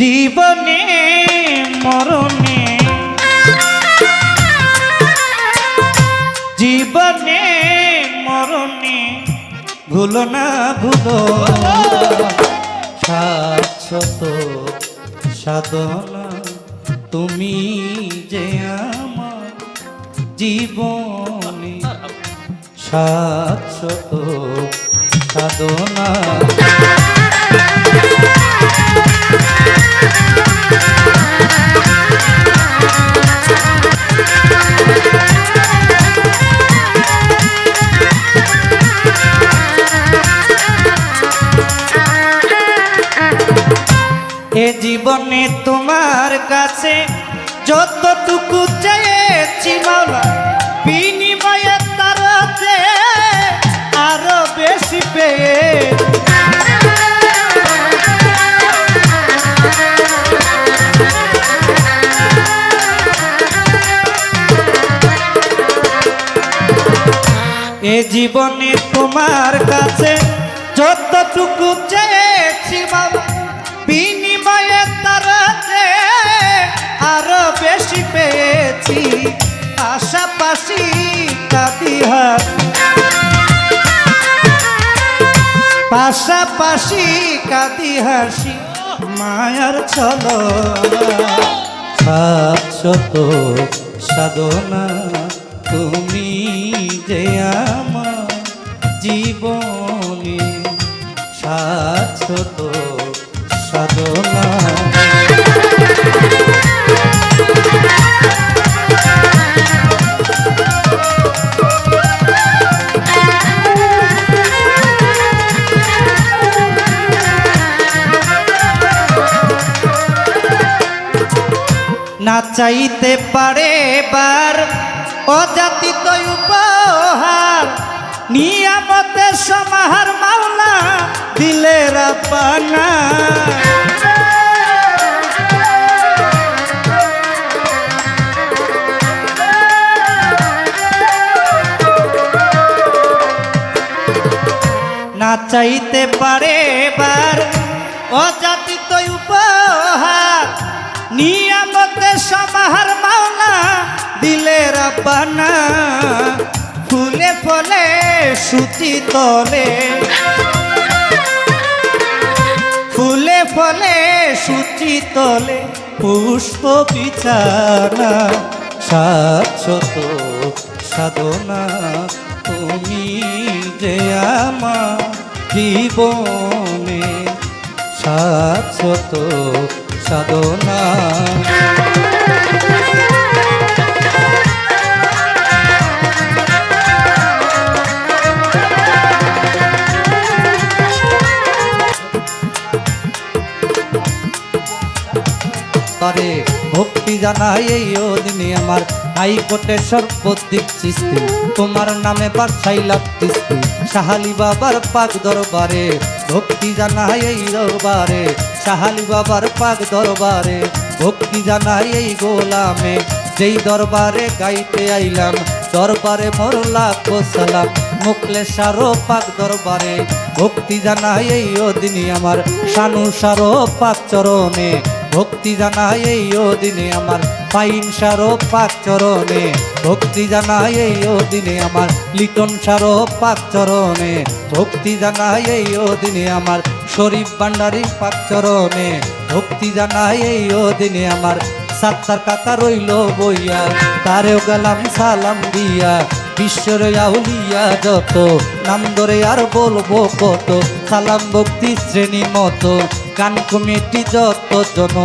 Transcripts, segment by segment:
জীবনে মরণে জীবনে মরণে ভুলো না ভুলো শাশ্বত সাধনা তুমি যে আমার জীবনে শাশ্বত সাধনা। এ জীবনে তোমার কাছে যতটুকু চেয়েছি মাওলা বিনিময়ে তার আরো বেশি পেয়ে এ জীবনে তোমার কাছে যতটুকু চেয়েছি মাওলা বিনিময়ে তার আরো বেশি পেয়েছি। পাশাপাশি কাঁদিহার পাশাপাশি কাঁদি হাসি মায়ার ছলো শাশ্বত সাধনা তুমি যে আমার জীবনে শাশ্বত সাধনা। না চাইতে পারে বার অজাতিত উপহার নিয়ামতের সমাহার মাওলা দিলে রাব্বানা। না চাইতে পারে বার অজাতিত উপহার নিয়ামতের সমাহার মাওলা দিলে রাব্বানা। ফুলে ফলে সুচি তলে ফুলে ফলে সুচি তলে পুষ্প বিছানা শাশ্বত সাধনা তুমি যে আমার জীবনে শাশ্বত সাধনা। তারে ভক্তি জানাই এই দিনে আমার হাইকোর্টের সর্বদিক সৃষ্টি তোমার নামে বাসাইলাম কিস্তি সাহালি বাবার পাক দরবারে ভক্তি জানাই এই দরবারে সাহালি বাবার পাক দরবারে ভক্তি জানাই এই গোলামে যেই দরবারে গাইতে আইলাম দরবারে মোর লাখো সালাম মুখলেশারো পাক দরবারে ভক্তি জানাই এই দিনে আমার শানু সারো পাক চরণে ভক্তি জানাই এই দিনে আমার পাইন সারো পাক চরণে ভক্তি জানাই এই দিনে আমার লিটন সারো পাক চরণে ভক্তি জানাই এই দিনে আমার শরীফ ভান্ডারী পাক চরণে ভক্তি জানাই এই দিনে আমার সাত্তার কাকা রইল বইয়া তারেও গেলাম সালাম দিয়া বিশ্বের আউলিয়া যত নাম ধরে আর বলবো কত সালাম ভক্তি শ্রেণী মতো গান কমিটি যত জন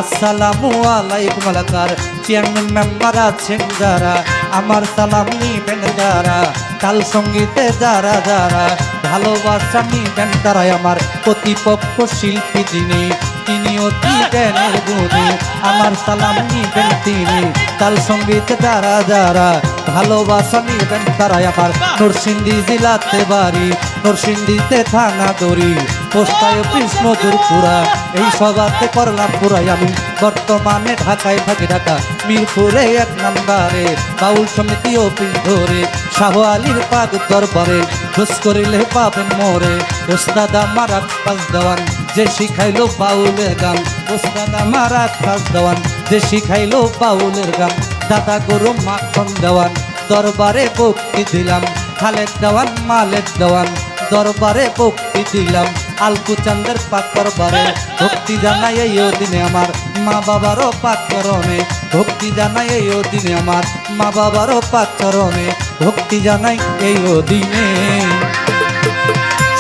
আসসালামু আলাইকুম আলাকার চেয়ারম্যান মেম্বার আছেন যারা আমার সালাম নিবেন যারা কাল সঙ্গীতে যারা যারা ভালোবাসা নিবেন তারাই আমার প্রতিপক্ষ শিল্পী যিনি তিনি অতি জ্ঞানের গুণী আমার সালাম নিবেন তিনি কাল সঙ্গীতে যারা যারা ভালোবাসা নিবেন তারাই আমার নরসিংদী জেলাতে বাড়ি নরসিংদীতে থানা দড়ি পোস্টায় অফিস মজুরপুরা এই সভাতে করলাম পুরাই আমি বর্তমানে ঢাকায় থাকি ঢাকা মিরপুরে 1 নম্বরে বাউল সমিতি অফিস ধরে শাহ আলীর পাক দরবারে খুশ করিলে পাবেন মোরে। ওস্তাদ আমার আকাশ দেওয়ান যে শিখাইলো বাউলের গান, ওস্তাদ আমার আকাশ দেওয়ান যে শিখাইলো বাউলের গান। দাদা গরু মাখন দেওয়ান দরবারে ভক্তি দিলাম, খালেক দেওয়ান মালেক দেওয়ান দরবারে ভক্তি দিলাম। আলকু চান্দের পাক দরবারে ভক্তি জানাই এই দিনে আমার মা বাবারও পাক চরণে, ভক্তি জানাই এই দিনে আমার মা বাবারও পাক চরণে, ভক্তি জানাই এই দিনে।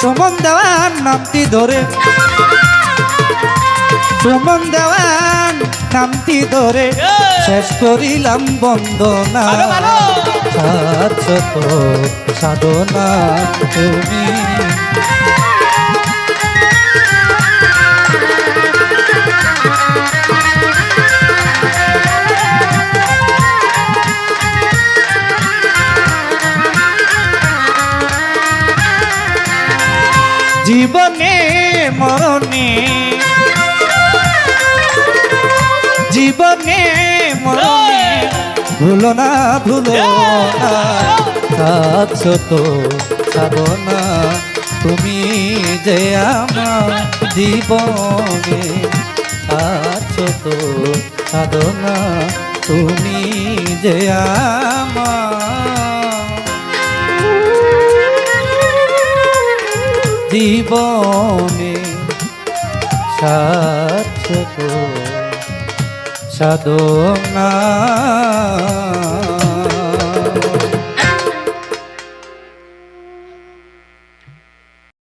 সুমন দেওয়ান নামটি ধরে, সুমন দেওয়ান নামটি ধরে শেষ করিলাম বন্দনা। শাশ্বত সাধনা তুমি, জীবনে মরণে, জীবনে মরণে ভুলো না ভুলো না। শাশ্বত সাধনা তুমি যে আমার জীবনে, শাশ্বত সাধনা তুমি যে আমার জীবনে, শাশ্বত সাধনা।